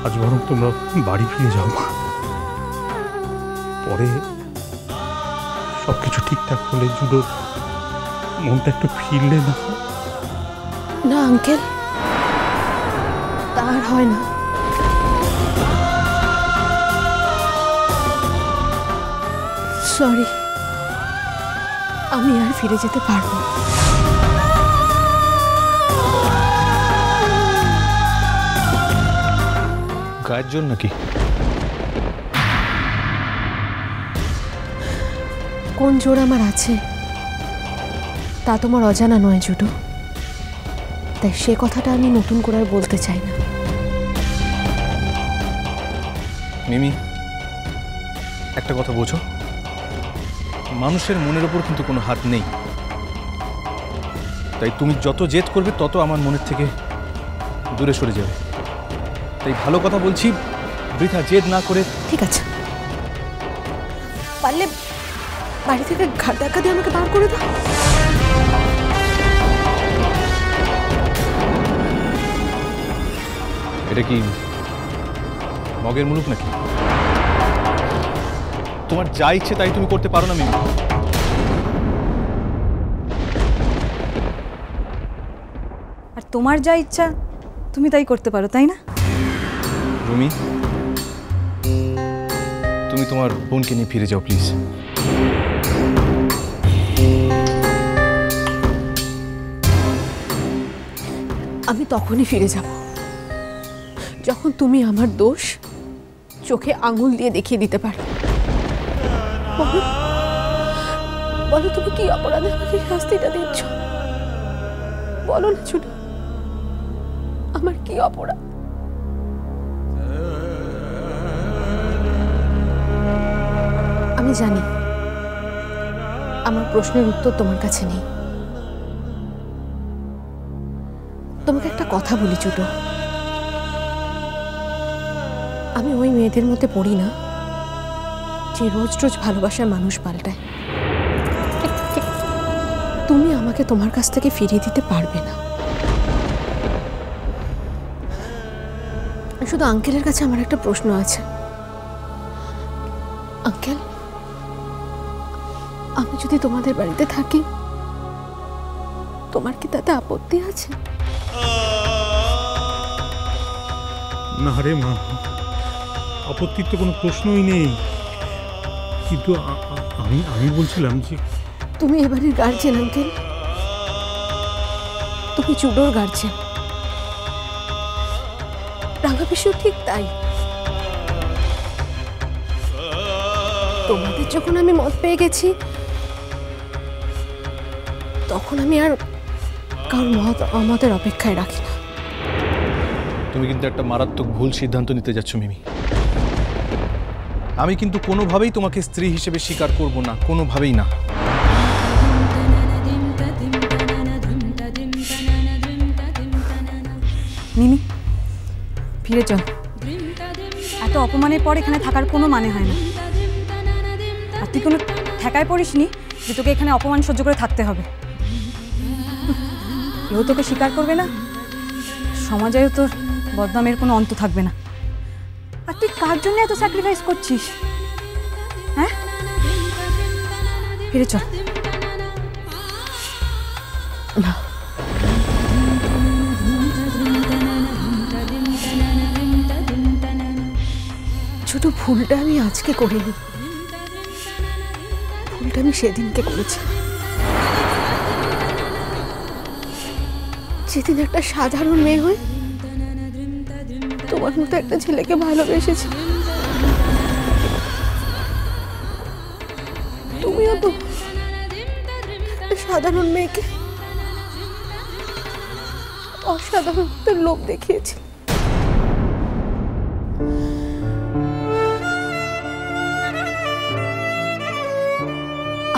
আজ বরং তোমরা বাড়ি ফিরে যাও মা, পরে সবকিছু ঠিকঠাক হলে জুডোর মনটা একটু ফিরলে না। না আঙ্কেল, তার হয় না। সরি, আমি আর ফিরে যেতে পারবো। গায়ের জন্য নাকি? কোন জোর আমার আছে তা তোমার অজানা নয় জুডো, তাই সে কথাটা আমি নতুন করে আর বলতে চাই না। মিমি, একটা কথা বোঝো, মানুষের মনের ওপর কিন্তু কোনো হাত নেই, তাই তুমি যত জেদ করবে তত আমার মনের থেকে দূরে সরে যাবে। তাই ভালো কথা বলছি, বৃথা জেদ না করে। ঠিক আছে, পারলে বাড়ি থেকে ঘাট ধাক্কা দিয়ে আমাকে বার করে দাও। এটা কি মগের মুলুক নাকি? তোমার যা ইচ্ছে তাই তুমি করতে পারো না মিমি। আর তোমার যা ইচ্ছা তুমি তাই করতে পারো, তাই না? রুমি, তুমি তোমার বোনকে নিয়ে ফিরে যাও প্লিজ। আমি তখনই ফিরে যাব যখন তুমি আমার দোষ চোখে আঙুল দিয়ে দেখিয়ে দিতে পারো। বলো বলো, তুমি কি অপরাধে আমাকে শাস্তিটা দিচ্ছ? বলো না ছোট, আমার কি অপরাধ? আমি জানি আমার প্রশ্নের উত্তর তোমার কাছে নেই। তোমাকে একটা কথা বলি ছোট, আমি ওই মেয়েদের মধ্যে পড়ি না যে রোজ রোজ ভালোবাসার মানুষ পাল্টায়। তুমি আমাকে তোমার কাছ থেকে ফিরিয়ে দিতে পারবে না। শুধু আঙ্কেলের কাছে আমার একটা প্রশ্ন আছে। আঙ্কেল, আমি যদি তোমাদের বাড়িতে থাকি তোমার কি তাতে আপত্তি আছে? না রে মা, আপত্তির তো কোনো প্রশ্নই নেই, কিন্তু আমি বলছিলাম যে তুমি এবারের গার্জেন আঙ্কেল, তুমি জুডোর গার্জেন। রাঙা পিসু ঠিক তাই। তোমাদের যখন আমি মত পেয়ে গেছি তখন আমি আর কারোর মত আমাদের অপেক্ষায় রাখি না। তুমি কিন্তু একটা মারাত্মক ভুল সিদ্ধান্ত নিতে যাচ্ছ মিমি। আমি কিন্তু কোনোভাবেই তোমাকে স্ত্রী হিসেবে স্বীকার করব না, কোনোভাবেই না। মিমি, ফিরে চল। এত অপমানের পর এখানে থাকার কোনো মানে হয় না। আর তুই কোনো ঠেকায় পড়িসনি যে তোকে এখানে অপমান সহ্য করে থাকতে হবে। কেউ তোকে স্বীকার করবে না, সমাজেও তোর বদনামের কোনো অন্ত থাকবে না। আর তুই কার জন্য এত স্যাক্রিফাইস করছিস? হ্যাঁ, ফিরে চল। না, ছোট ভুলটা আমি আজকে করিনি, ভুলটা আমি সেদিনকে করেছি, যেদিন একটা সাধারণ মেয়ে হয়ে তোমার মতো একটা ছেলেকে ভালোবেসেছি। তুমিও তো একটা সাধারণ মেয়েকে অসাধারণত্বের লোভ দেখিয়েছি।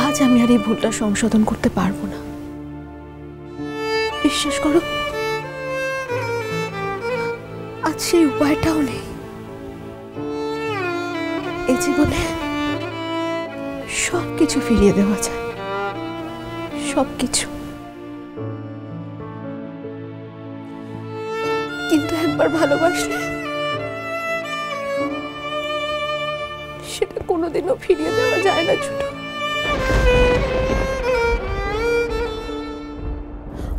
আজ আমি আর এই ভুলটা সংশোধন করতে পারবো না। বিশ্বাস করো, আজ সেই উপায়টাও নেই। এই জীবনে সবকিছু ফিরিয়ে দেওয়া যায়, সবকিছু, কিন্তু একবার ভালোবাসলে সেটা কোনোদিনও ফিরিয়ে দেওয়া যায় না ছোট।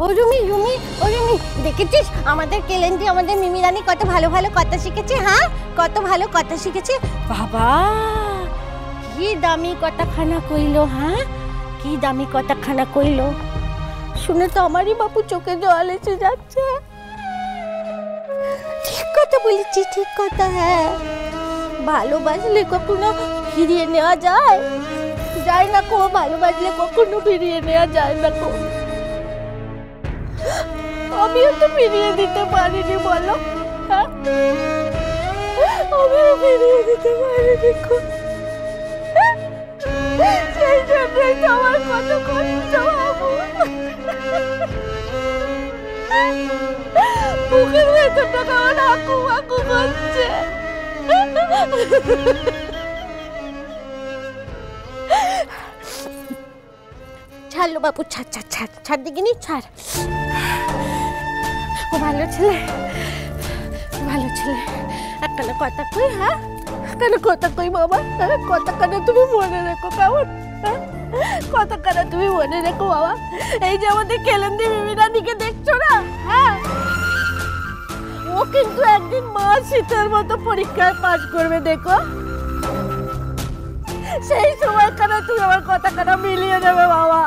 ও রুমি রুমি ও রুমি, দেখেছিস আমাদের কেলেন্দ্রি আমাদের মিমি রানী কত ভালো ভালো কথা শিখেছে? হ্যাঁ, কত ভালো কথা শিখেছে বাবা। কি দামি কথাখানা কইলো, হ্যাঁ কি দামি কথাখানা কইলো। শুনে তো আমারই বাপু চোখে জল এসে যাচ্ছে। ঠিক কথা বলেছি, ঠিক কথা। হ্যাঁ, ভালোবাসলে কখনো ফিরিয়ে নেওয়া যায়? যায় না কো, ভালোবাসলে কখনো ফিরিয়ে নেওয়া যায় না কো। আমিও তো ফিরিয়ে দিতে পারিনি, বলো? আমিও ফিরিয়ে দিতে পারিনি। সেই জন্যই তো আমার কত কষ্ট বাবু। বুকের ভেতরটা কেমন আঁকু আঁকু করছে। ছাড়লো বাবু, ছাড় ছাড় ছাড় ছাড় দিকিনি, ছাড়। ও ভালো ছেলে, ভালো ছেলে। একটা কথা কই, হ্যাঁ কেন কথা কই বাবা, কথা কেন তুমি মনে রেখো কেমন, কথা কেন তুমি মনে রেখো বাবা। এই যে আমাদের কেলেন্দ্রি মিমি রানীকে দেখছো না, হ্যাঁ ও কিন্তু একদিন মা শীতের মতো পরীক্ষায় পাস করবে, দেখো। সেই সময় কেন তুমি আমার কথা কেন মিলিয়ে দেবে বাবা।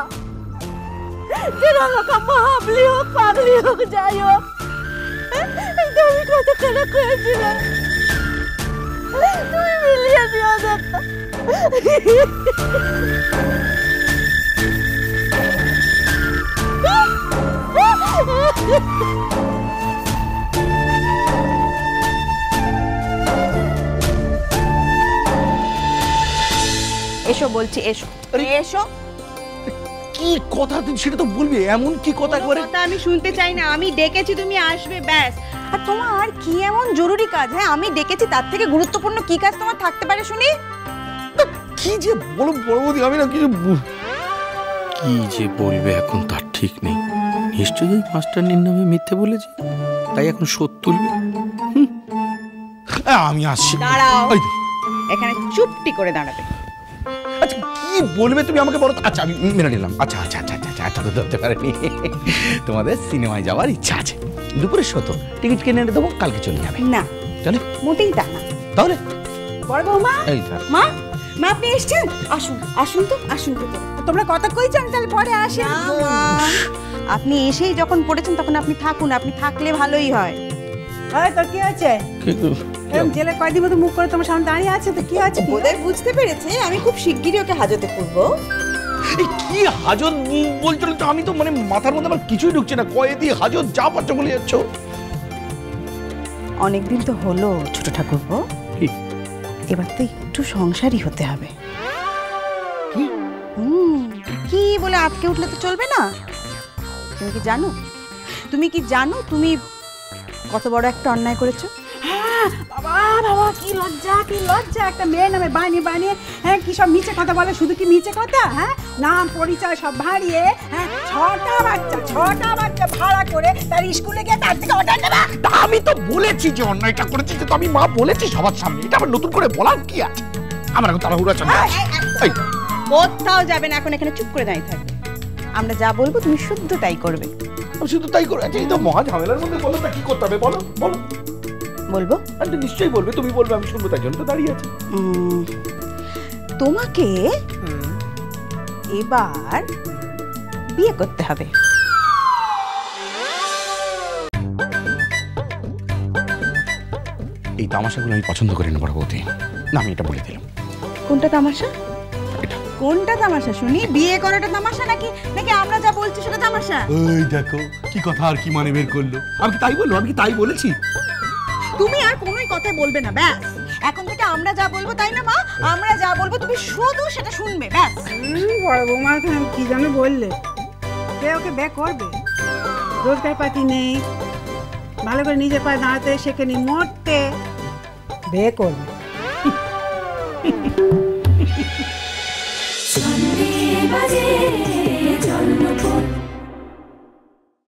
হাবলি হোক পাগলি হোক যাই হোক, আমি কথা কেন করেছিলাম, তুমি মিলিয়ে দিও দেখো। এসো বলছি, এসো এসো। কি কথা তুমি সেটা তো বলবে, এমন কি কথা একবারে? কথা আমি শুনতে চাই না, আমি ডেকেছি তুমি আসবে ব্যাস। আর তোমার কি এমন জরুরি কাজ? হ্যাঁ আমি ডেকেছি, তার থেকে গুরুত্বপূর্ণ কি কাজ তোমার থাকতে পারে শুনি? কি যে বলো বড় বৌদি, আমি না কিছু কি যে বলবে এখন তার ঠিক নেই। নিশ্চয়ই মাস্টারনির নামে মিথ্যে বলেছি, তাই এখন শোধ তুলবে। আমি আসছি। দাঁড়াও, এখানে চুপটি করে দাঁড়াবে। আচ্ছা কি বলবে তুমি আমাকে বলো। আচ্ছা আমি মেনে নিলাম। আচ্ছা আচ্ছা আচ্ছা আচ্ছা আচ্ছা, ধরতে পারিনি। তোমাদের সিনেমায় যাওয়ার ইচ্ছা আছে, দুপুরের শো তো, টিকিট কিনে এনে দেবো, কালকে চলে যাবে। না চলে, মোটেই তা না। তাহলে বড় বৌমা, এই ধর। মা মা আপনি এসছেন, আসুন আসুন তো, আসুন তো। তোমরা কথা কইছো, আমি তাহলে পরে আসি। আপনি এসেই যখন পড়েছেন তখন আপনি থাকুন, আপনি থাকলে ভালোই হয়। তো কি আছে? এরকম জেলে কয়দিন মতো মুখ করে তোমার সামনে দাঁড়িয়ে আছে, তো কি আছে? ওদের বুঝতে পেরেছে আমি খুব শিগগিরই ওকে হাজতে করব। এই কি হাজত বলছো তো, আমি তো মানে মাথার মধ্যে আমার কিছুই ঢুকছে না। কয়েদি হাজত যা পাচ্ছ বলে যাচ্ছ। অনেকদিন তো হলো ছোট ঠাকুরপো, এবার তো একটু সংসারই হতে হবে। কি বলে আটকে উঠলে তো চলবে না। তুমি কি জানো, তুমি কি জানো তুমি কত বড় একটা অন্যায় করেছো? বাবা বাবা, কি লজ্জা, কি লজ্জা! একটা মেয়ে নামে বানিয়ে বানিয়ে, হ্যাঁ কি সব মিছে কথা বলে, শুধু কি মিছে কথা? হ্যাঁ নাম পরিচয় সব ভাড়িয়ে, হ্যাঁ ছটা বাচ্চা ভাড়া করে তার স্কুলে গিয়ে তার থেকে অর্ডার নেবা। আমি তো বলেছি যে অন্যায়টা করেছি, যে তো আমি মা বলেছি সবার সামনে, এটা আবার নতুন করে বলার কি আছে? আমার এখন তাড়াহুড়া চলে। কোথাও যাবে না, এখন এখানে চুপ করে দাঁড়িয়ে থাকবে। আমরা যা বলবো তুমি শুদ্ধ তাই করবে। আমি শুধু তাই করে। আচ্ছা এই তো মহা ঝামেলার মধ্যে, বলো না কি করতে হবে, বলো বলো। বলবো? আচ্ছা নিশ্চয়ই বলবে, তুমি বলবে, আমি শুনবো, তাই জন্য তো দাঁড়িয়ে আছি। তোমাকে এবার বিয়ে করতে হবে। এই তামাশাগুলো আমি পছন্দ করি না বড় বৌদি, না আমি এটা বলে দিলাম। কোনটা তামাশা? এটা কোনটা তামাশা শুনি? বিয়ে করাটা তামাশা নাকি নাকি আমরা যা বলছি সেটা তামাশা? এই দেখো কি কথা আর কি মানে বের করলো। আমি কি তাই বলবো? আমি কি তাই বলেছি? তুমি আর কোনোই কথা বলবে না, ব্যাস। এখন থেকে আমরা যা বলবো, তাই না মা? আমরা যা বলবো তুমি শুধু সেটা শুনবে, ব্যাস। বড় বৌমা কি জানো বললে, কে ওকে বিয়ে করবে? রোজগার পাতি নেই, ভালো করে নিজের পায়ে দাঁড়াতে শেখেনি, মরতে বিয়ে করবে। Sunday,